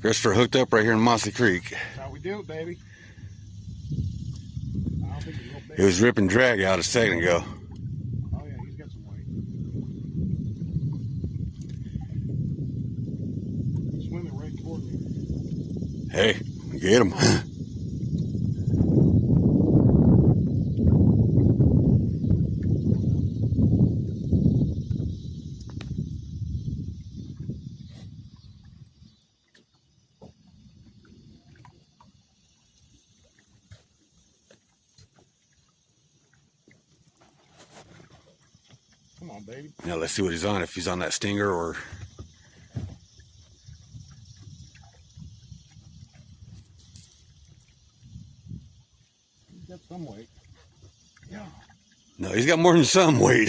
Christopher hooked up right here in Mossy Creek. That's how we do it, baby. I don't think he's It was rip and drag out a second ago. Oh yeah, he's got some weight. He's swimming right toward me. Hey, get him. Come on, baby. Now let's see what he's on, if he's on that stinger or... He's got some weight. Yeah. No, he's got more than some weight.